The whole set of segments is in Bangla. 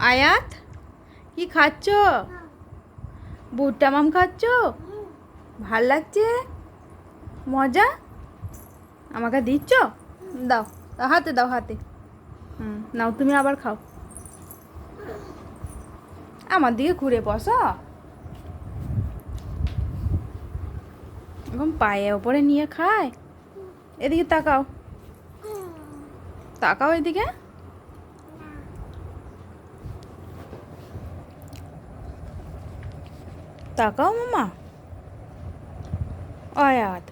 আয়াত কি খাচ্ছ? ভুট্টা মাম খাচ্ছ? ভাল লাগছে? মজা? আমাকে দিচ্ছ? দাও, হাতে দাও, হাতে। নাও, তুমি আবার খাও। আমার দিকে ঘুরে বসো। এখন পায়ে ওপরে নিয়ে খায়। এদিকে তাকাও, তাকাও এদিকে। তাকাও মামা। আয়াত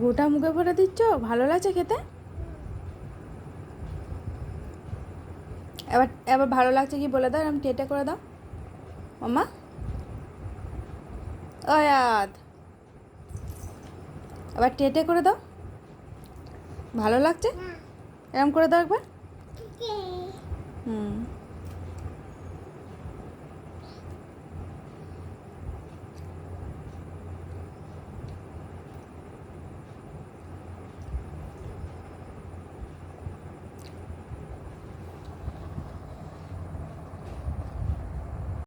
গোটা মুখে ভরে দিচ্ছ? ভালো লাগছে খেতে? এবার এবার ভালো লাগছে কি বলে দাও, আমি টেটে করে দাও মামা। আয়াত এবার টেটে করে দাও। ভালো লাগছে? এরম করে দাও একবার।